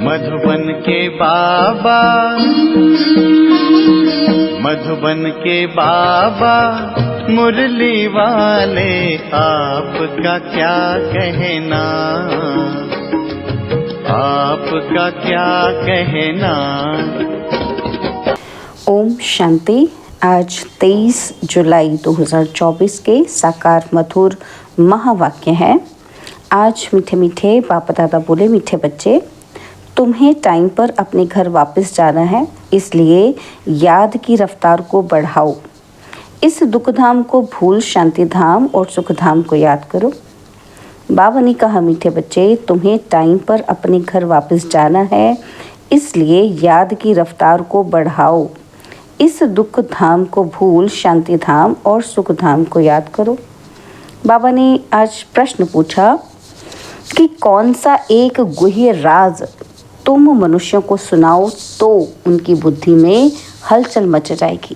मधुबन के बाबा, मधुबन के बाबा मुरली वाले, आपका क्या कहना, आपका क्या कहना। ओम शांति। आज 23 जुलाई 2024 के साकार मधुर महावाक्य है। आज मीठे मीठे बापा दादा बोले, मीठे बच्चे, तुम्हें टाइम पर अपने घर वापस जाना है, इसलिए याद की रफ्तार को बढ़ाओ। इस दुख धाम को भूल शांति धाम और सुख धाम को याद करो। बाबा ने कहा, मीठे बच्चे, तुम्हें टाइम पर अपने घर वापस जाना है, इसलिए याद की रफ्तार को बढ़ाओ। इस दुख धाम को भूल शांति धाम और सुख धाम को याद करो। बाबा ने आज प्रश्न पूछा कि कौन सा एक गुह्य राज तुम मनुष्यों को सुनाओ तो उनकी बुद्धि में हलचल मच जाएगी।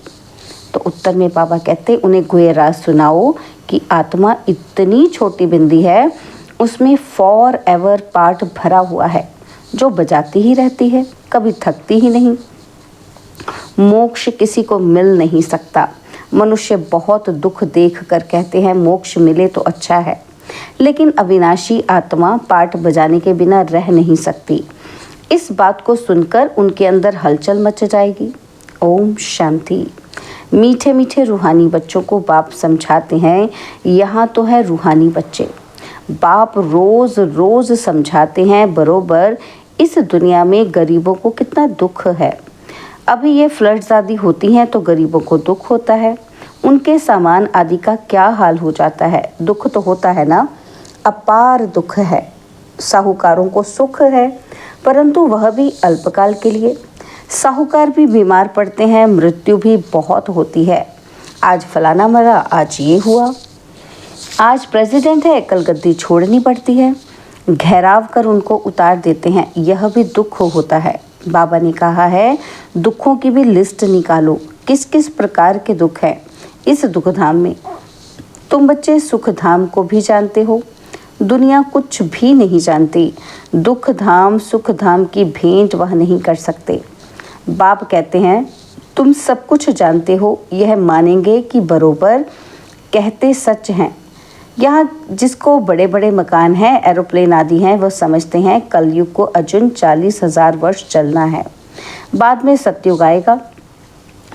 तो उत्तर में बाबा कहते, उन्हें गुह्य राज सुनाओ कि आत्मा इतनी छोटी बिंदी है, उसमें फॉर एवर पार्ट भरा हुआ है, जो बजाती ही रहती है, कभी थकती ही नहीं। मोक्ष किसी को मिल नहीं सकता। मनुष्य बहुत दुख देख कर कहते हैं मोक्ष मिले तो अच्छा है, लेकिन अविनाशी आत्मा पार्ट बजाने के बिना रह नहीं सकती। इस बात को सुनकर उनके अंदर हलचल मच जाएगी। ओम शांति। मीठे मीठे रूहानी बच्चों को बाप समझाते हैं, यहाँ तो है रूहानी बच्चे। बाप रोज रोज समझाते हैं बरोबर इस दुनिया में गरीबों को कितना दुख है। अभी ये फ्लड्स आदि होती हैं तो गरीबों को दुख होता है, उनके सामान आदि का क्या हाल हो जाता है। दुख तो होता है ना, अपार दुख है। साहूकारों को सुख है, परंतु वह भी अल्पकाल के लिए। साहूकार भी बीमार पड़ते हैं, मृत्यु भी बहुत होती है। आज फलाना मरा, आज ये हुआ। आज प्रेसिडेंट है, कल गद्दी छोड़नी पड़ती है। घेराव कर उनको उतार देते हैं, यह भी दुख होता है। बाबा ने कहा है, दुखों की भी लिस्ट निकालो, किस किस प्रकार के दुख हैं इस दुख धाम में। तुम बच्चे सुख धाम को भी जानते हो, दुनिया कुछ भी नहीं जानती। दुख धाम सुख धाम की भेंट वह नहीं कर सकते। बाप कहते हैं, तुम सब कुछ जानते हो, यह मानेंगे कि बरोबर कहते सच हैं। यहाँ जिसको बड़े बड़े मकान हैं, एरोप्लेन आदि हैं, वह समझते हैं कलयुग को अजुन 40,000 वर्ष चलना है, बाद में सतयुग आएगा।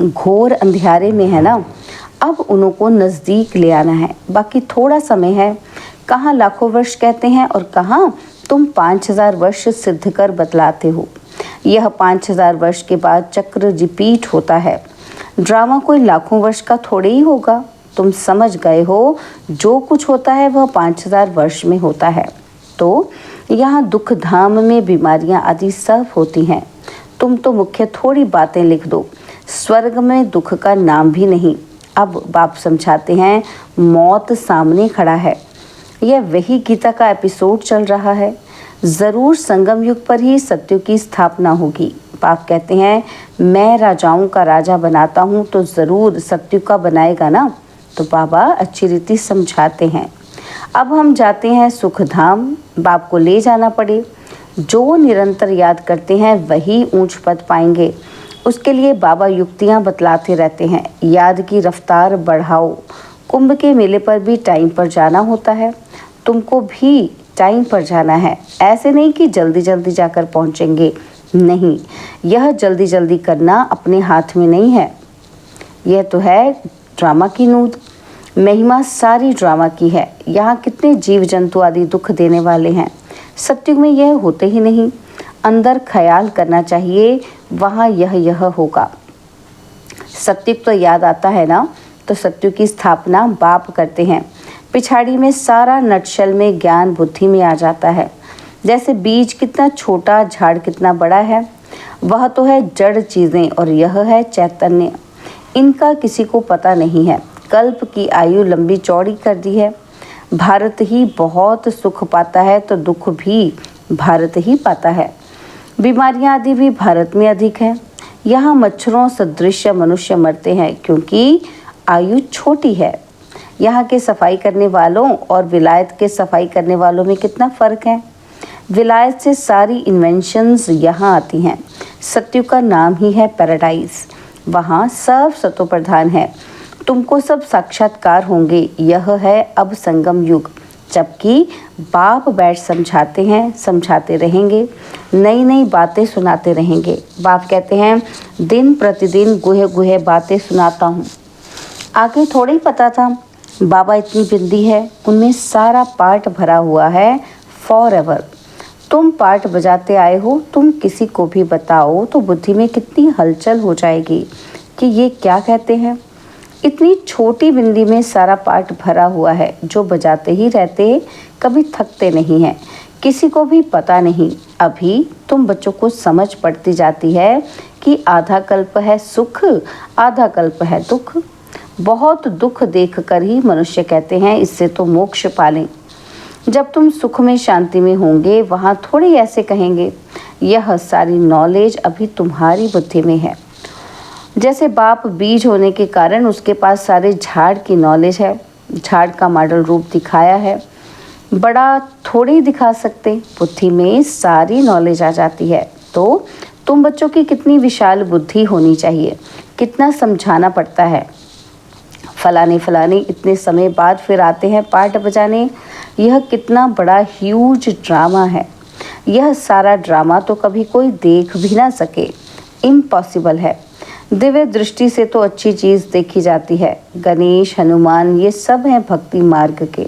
घोर अंधियारे में है ना, अब उनको नज़दीक ले आना है, बाकी थोड़ा समय है। कहाँ लाखों वर्ष कहते हैं और कहाँ तुम 5,000 वर्ष सिद्ध कर बतलाते हो। यह 5,000 वर्ष के बाद चक्र रिपीट होता है। ड्रामा कोई लाखों वर्ष का थोड़े ही होगा। तुम समझ गए हो, जो कुछ होता है वह 5,000 वर्ष में होता है। तो यहाँ दुख धाम में बीमारियाँ आदि सब होती हैं। तुम तो मुख्य थोड़ी बातें लिख दो, स्वर्ग में दुख का नाम भी नहीं। अब बाप समझाते हैं, मौत सामने खड़ा है। यह वही गीता का एपिसोड चल रहा है। ज़रूर संगम युग पर ही सत्य की स्थापना होगी। बाप कहते हैं, मैं राजाओं का राजा बनाता हूँ तो ज़रूर सत्य का बनाएगा ना। तो बाबा अच्छी रीति समझाते हैं। अब हम जाते हैं सुख धाम। बाप को ले जाना पड़े। जो निरंतर याद करते हैं वही ऊंच पद पाएंगे। उसके लिए बाबा युक्तियाँ बतलाते रहते हैं। याद की रफ्तार बढ़ाओ। कुंभ के मेले पर भी टाइम पर जाना होता है, तुमको भी टाइम पर जाना है। ऐसे नहीं कि जल्दी जल्दी जाकर पहुँचेंगे, नहीं, यह जल्दी जल्दी करना अपने हाथ में नहीं है। यह तो है ड्रामा की नूद। महिमा सारी ड्रामा की है। यहाँ कितने जीव जंतु आदि दुख देने वाले हैं। सत्युग में यह होते ही नहीं। अंदर ख्याल करना चाहिए, वहाँ यह होगा। सत्युग तो याद आता है ना, तो सत्युग की स्थापना बाप करते हैं। पिछाड़ी में सारा नटशल में ज्ञान बुद्धि में आ जाता है। जैसे बीज कितना छोटा, झाड़ कितना बड़ा है। वह तो है जड़ चीज़ें और यह है चैतन्य। इनका किसी को पता नहीं है। कल्प की आयु लंबी चौड़ी कर दी है। भारत ही बहुत सुख पाता है तो दुख भी भारत ही पाता है। बीमारियां आदि भी भारत में अधिक है। यहाँ मच्छरों सदृश मनुष्य मरते हैं क्योंकि आयु छोटी है। यहाँ के सफाई करने वालों और विलायत के सफाई करने वालों में कितना फ़र्क है। विलायत से सारी इन्वेंशंस यहाँ आती हैं। सत्युग का नाम ही है पैराडाइज। वहाँ सब सतो प्रधान है। तुमको सब साक्षात्कार होंगे। यह है अब संगम युग, जबकि बाप बैठ समझाते हैं, समझाते रहेंगे, नई नई बातें सुनाते रहेंगे। बाप कहते हैं दिन प्रतिदिन गुहे गुहे बातें सुनाता हूँ। आगे थोड़ा ही पता था बाबा इतनी बिंदी है, उनमें सारा पार्ट भरा हुआ है फॉर एवर। तुम पार्ट बजाते आए हो, तुम किसी को भी बताओ तो बुद्धि में कितनी हलचल हो जाएगी कि ये क्या कहते हैं। इतनी छोटी बिंदी में सारा पार्ट भरा हुआ है, जो बजाते ही रहते, कभी थकते नहीं हैं, किसी को भी पता नहीं। अभी तुम बच्चों को समझ पड़ती जाती है कि आधा कल्प है सुख, आधा कल्प है दुख। बहुत दुख देखकर ही मनुष्य कहते हैं इससे तो मोक्ष पालें। जब तुम सुख में शांति में होंगे, वहाँ थोड़े ऐसे कहेंगे। यह सारी नॉलेज अभी तुम्हारी बुद्धि में है। जैसे बाप बीज होने के कारण उसके पास सारे झाड़ की नॉलेज है, झाड़ का मॉडल रूप दिखाया है। बड़ा थोड़ी दिखा सकते, बुद्धि में सारी नॉलेज आ जाती है। तो तुम बच्चों की कितनी विशाल बुद्धि होनी चाहिए, कितना समझाना पड़ता है। फलाने इतने समय बाद फिर आते हैं पार्ट बजाने। यह कितना बड़ा ह्यूज ड्रामा है। यह सारा ड्रामा तो कभी कोई देख भी ना सके, इम्पॉसिबल है। दिव्य दृष्टि से तो अच्छी चीज़ देखी जाती है। गणेश, हनुमान, ये सब हैं भक्ति मार्ग के,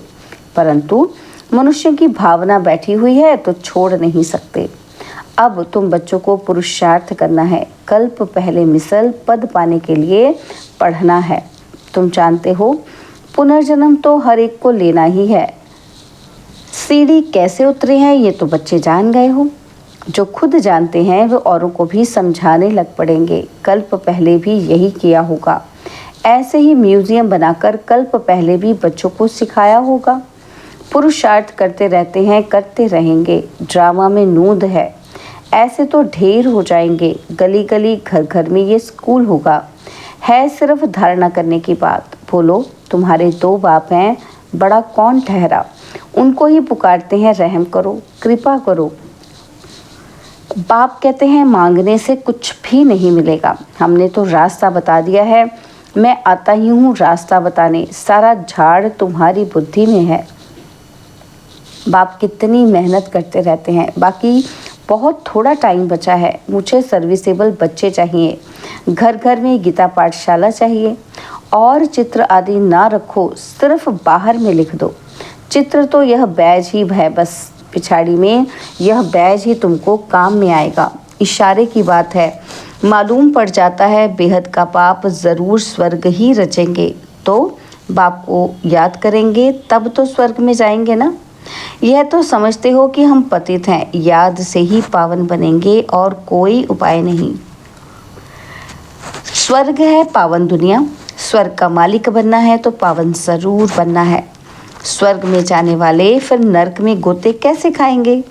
परंतु मनुष्य की भावना बैठी हुई है तो छोड़ नहीं सकते। अब तुम बच्चों को पुरुषार्थ करना है। कल्प पहले मिसल पद पाने के लिए पढ़ना है। तुम जानते हो पुनर्जन्म तो हर एक को लेना ही है। सीढ़ी कैसे उतरे हैं ये तो बच्चे जान गए हो। जो खुद जानते हैं वो औरों को भी समझाने लग पड़ेंगे। कल्प पहले भी यही किया होगा। ऐसे ही म्यूजियम बनाकर कल्प पहले भी बच्चों को सिखाया होगा। पुरुषार्थ करते रहते हैं, करते रहेंगे। ड्रामा में नूंद है। ऐसे तो ढेर हो जाएंगे। गली गली घर घर में ये स्कूल होगा। है सिर्फ धारणा करने की बात। बोलो तुम्हारे दो बाप हैं, बड़ा कौन ठहरा? उनको ही पुकारते हैं रहम करो, कृपा करो। बाप कहते हैं मांगने से कुछ भी नहीं मिलेगा। हमने तो रास्ता बता दिया है। मैं आता ही हूँ रास्ता बताने। सारा झाड़ तुम्हारी बुद्धि में है। बाप कितनी मेहनत करते रहते हैं। बाकी बहुत थोड़ा टाइम बचा है। मुझे सर्विसेबल बच्चे चाहिए। घर घर में गीता पाठशाला चाहिए। और चित्र आदि ना रखो, सिर्फ बाहर में लिख दो। चित्र तो यह बैज ही है, बस पिछाड़ी में यह बैज ही तुमको काम में आएगा। इशारे की बात है। मालूम पड़ जाता है बेहद का पाप ज़रूर स्वर्ग ही रचेंगे। तो बाप को याद करेंगे तब तो स्वर्ग में जाएंगे ना। यह तो समझते हो कि हम पतित हैं, याद से ही पावन बनेंगे और कोई उपाय नहीं। स्वर्ग है पावन दुनिया। स्वर्ग का मालिक बनना है तो पावन जरूर बनना है। स्वर्ग में जाने वाले फिर नरक में गोते कैसे खाएंगे?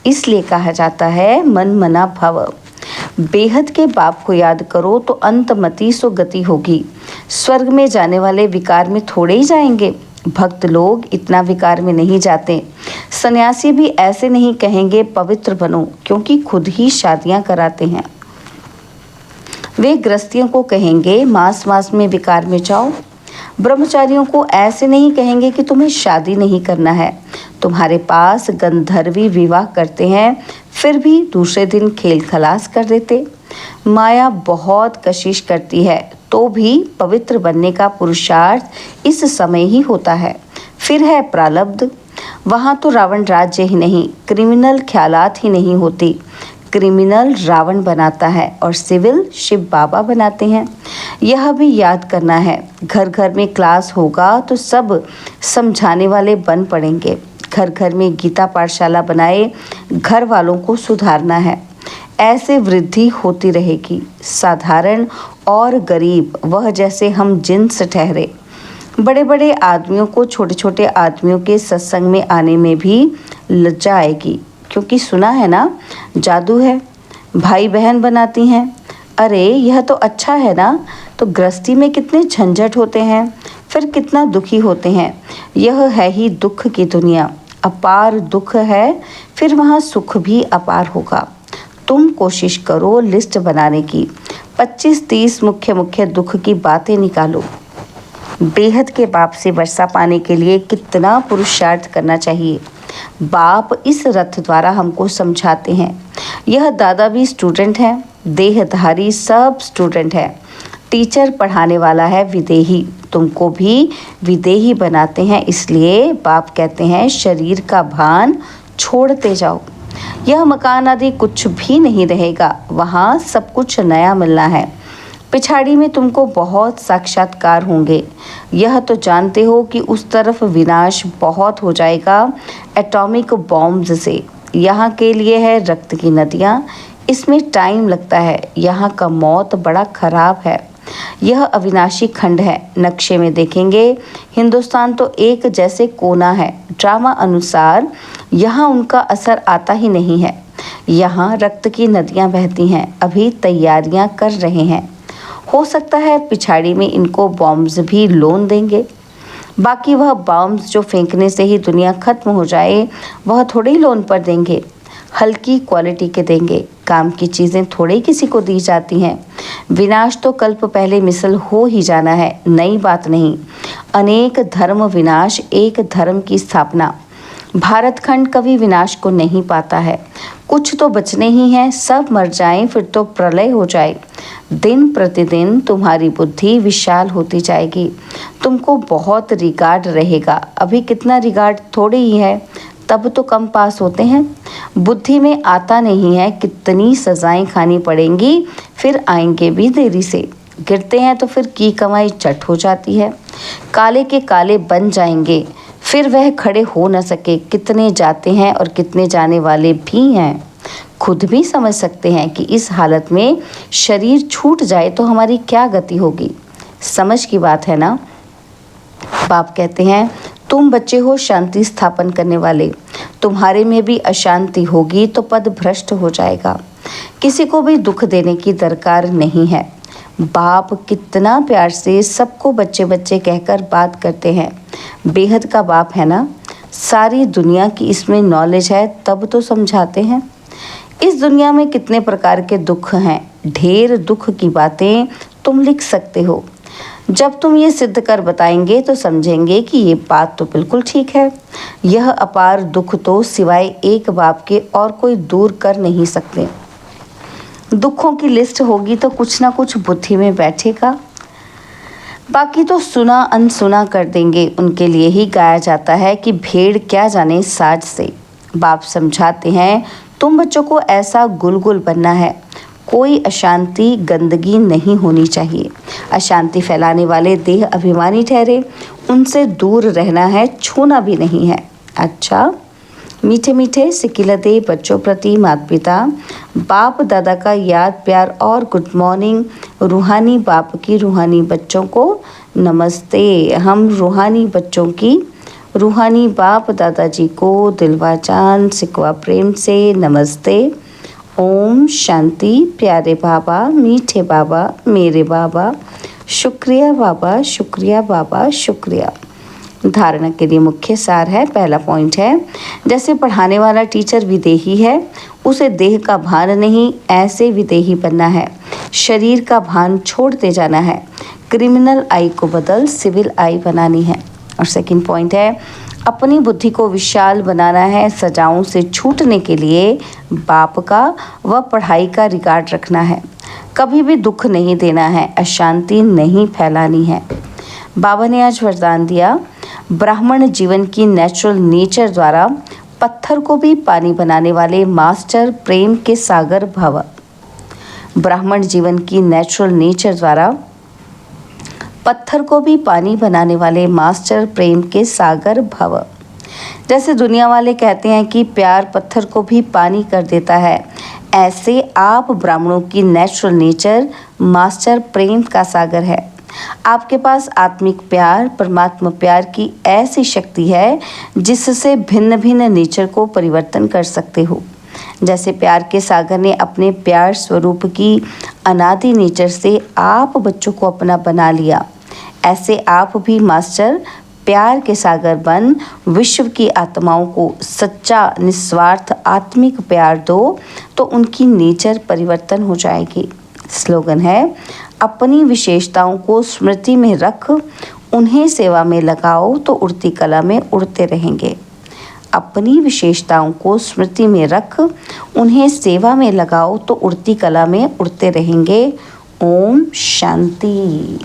इसलिए कहा जाता है मन मना भव। बेहद के बाप को याद करो तो अंतमति सो गति होगी। स्वर्ग में जाने वाले विकार में थोड़े ही जाएंगे। भक्त लोग इतना विकार में नहीं जाते। सन्यासी भी ऐसे नहीं कहेंगे पवित्र बनो, क्योंकि खुद ही शादियां कराते हैं। वे गृहस्थियों को कहेंगे मास मास में विकार में जाओ। ब्रह्मचारियों को ऐसे नहीं कहेंगे कि तुम्हें शादी नहीं करना है। तुम्हारे पास गंधर्वी विवाह करते हैं, फिर भी दूसरे दिन खेल खलास कर देते। माया बहुत कशिश करती है, तो भी पवित्र बनने का पुरुषार्थ इस समय ही होता है। फिर है प्रारब्ध। वहाँ तो रावण राज्य ही नहीं, क्रिमिनल ख्यालात ही नहीं होती। क्रिमिनल रावण बनाता है और सिविल शिव बाबा बनाते हैं। यह भी याद करना है। घर घर में क्लास होगा तो सब समझाने वाले बन पड़ेंगे। घर घर में गीता पाठशाला बनाए, घर वालों को सुधारना है। ऐसे वृद्धि होती रहेगी। साधारण और गरीब वह जैसे हम जिन्स ठहरे। बड़े बड़े आदमियों को छोटे छोटे आदमियों के सत्संग में आने में भी लज्जा आएगी, क्योंकि सुना है ना जादू है, भाई बहन बनाती हैं। अरे यह तो अच्छा है ना। तो गृहस्थी में कितने झंझट होते हैं, फिर कितना दुखी होते हैं। यह है ही दुख की दुनिया। अपार दुख है, फिर वहाँ सुख भी अपार होगा। तुम कोशिश करो लिस्ट बनाने की, 25-30 मुख्य मुख्य दुख की बातें निकालो। बेहद के बाप से वर्षा पाने के लिए कितना पुरुषार्थ करना चाहिए। बाप इस रथ द्वारा हमको समझाते हैं। यह दादा भी स्टूडेंट हैं, देहधारी सब स्टूडेंट हैं। टीचर पढ़ाने वाला है विदेही, तुमको भी विदेही बनाते हैं। इसलिए बाप कहते हैं शरीर का भान छोड़ते जाओ। यह मकान आदि कुछ भी नहीं रहेगा, वहाँ सब कुछ नया मिलना है। पिछाड़ी में तुमको बहुत साक्षात्कार होंगे। यह तो जानते हो कि उस तरफ विनाश बहुत हो जाएगा एटॉमिक बॉम्ब्स से। यहाँ के लिए है रक्त की नदियाँ, इसमें टाइम लगता है। यहाँ का मौत बड़ा खराब है। यह अविनाशी खंड है। नक्शे में देखेंगे हिंदुस्तान तो एक जैसे कोना है। ड्रामा अनुसार यहाँ उनका असर आता ही नहीं है। यहाँ रक्त की नदियाँ बहती हैं, अभी तैयारियाँ कर रहे हैं। हो सकता है पिछाड़ी में इनको बॉम्ब्स भी लोन देंगे। बाकी वह बॉम्ब्स जो फेंकने से ही दुनिया खत्म हो जाए, वह थोड़े ही लोन पर देंगे। हल्की क्वालिटी के देंगे। काम की चीज़ें थोड़े किसी को दी जाती हैं। विनाश तो कल्प पहले मिसल हो ही जाना है, नई बात नहीं। अनेक धर्म विनाश, एक धर्म की स्थापना। भारत खंड कभी विनाश को नहीं पाता है। कुछ तो बचने ही हैं, सब मर जाएं फिर तो प्रलय हो जाए। दिन प्रतिदिन तुम्हारी बुद्धि विशाल होती जाएगी। तुमको बहुत रिगार्ड रहेगा। अभी कितना रिगार्ड थोड़ी ही है, तब तो कम पास होते हैं। बुद्धि में आता नहीं है कितनी सजाएं खानी पड़ेंगी, फिर आएंगे भी देरी से। गिरते हैं तो फिर की कमाई चट हो जाती है। काले के काले बन जाएंगे, फिर वह खड़े हो न सके। कितने जाते हैं और कितने जाने वाले भी हैं। खुद भी समझ सकते हैं कि इस हालत में शरीर छूट जाए तो हमारी क्या गति होगी। समझ की बात है ना। बाप कहते हैं तुम बच्चे हो शांति स्थापन करने वाले। तुम्हारे में भी अशांति होगी तो पद भ्रष्ट हो जाएगा। किसी को भी दुख देने की दरकार नहीं है। बाप कितना प्यार से सबको बच्चे बच्चे कहकर बात करते हैं। बेहद का बाप है ना। सारी दुनिया की इसमें नॉलेज है, तब तो समझाते हैं। इस दुनिया में कितने प्रकार के दुख हैं। ढेर दुख की बातें तुम लिख सकते हो। जब तुम ये सिद्ध कर बताएंगे तो समझेंगे कि ये बात तो बिल्कुल ठीक है। यह अपार दुख तो सिवाय एक बाप के और कोई दूर कर नहीं सकते। दुखों की लिस्ट होगी तो कुछ ना कुछ बुद्धि में बैठेगा। बाकी तो सुना अनसुना कर देंगे। उनके लिए ही गाया जाता है कि भेड़ क्या जाने साज से। बाप समझाते हैं तुम बच्चों को ऐसा गुलगुल बनना है। कोई अशांति गंदगी नहीं होनी चाहिए। अशांति फैलाने वाले देह अभिमानी ठहरे, उनसे दूर रहना है, छूना भी नहीं है। अच्छा, मीठे मीठे सिकिलते बच्चों प्रति माता पिता बाप दादा का याद प्यार और गुड मॉर्निंग। रूहानी बाप की रूहानी बच्चों को नमस्ते। हम रूहानी बच्चों की रूहानी बाप दादाजी को दिलवा जान सिकवा प्रेम से नमस्ते। ओम शांति। प्यारे बाबा, मीठे बाबा, मेरे बाबा, शुक्रिया बाबा, शुक्रिया बाबा, शुक्रिया। धारणा के लिए मुख्य सार है। पहला पॉइंट है, जैसे पढ़ाने वाला टीचर विदेही है, उसे देह का भान नहीं, ऐसे विदेही बनना है। शरीर का भान छोड़ते जाना है। क्रिमिनल आई को बदल सिविल आई बनानी है। और सेकंड पॉइंट है, अपनी बुद्धि को विशाल बनाना है। सजाओं से छूटने के लिए बाप का व पढ़ाई का रिकॉर्ड रखना है। कभी भी दुख नहीं देना है, अशांति नहीं फैलानी है। बाबा ने आज वरदान दिया, ब्राह्मण जीवन की नेचुरल नेचर द्वारा पत्थर को भी पानी बनाने वाले मास्टर प्रेम के सागर भव। ब्राह्मण जीवन की नेचुरल नेचर द्वारा पत्थर को भी पानी बनाने वाले मास्टर प्रेम के सागर भव। जैसे दुनिया वाले कहते हैं कि प्यार पत्थर को भी पानी कर देता है, ऐसे आप ब्राह्मणों की नेचुरल नेचर मास्टर प्रेम का सागर है। आपके पास आत्मिक प्यार, परमात्मा प्यार की ऐसी शक्ति है जिससे भिन्न भिन्न नेचर को परिवर्तन कर सकते हो। जैसे प्यार के सागर ने अपने प्यार स्वरूप की अनादि नेचर से आप बच्चों को अपना बना लिया, ऐसे आप भी मास्टर प्यार के सागर बन विश्व की आत्माओं को सच्चा निस्वार्थ आत्मिक प्यार दो तो उनकी नेचर परिवर्तन हो जाएगी। स्लोगन है, अपनी विशेषताओं को स्मृति में रख उन्हें सेवा में लगाओ तो उड़ती कला में उड़ते रहेंगे। अपनी विशेषताओं को स्मृति में रख उन्हें सेवा में लगाओ तो उड़ती कला में उड़ते रहेंगे। ओम शांति।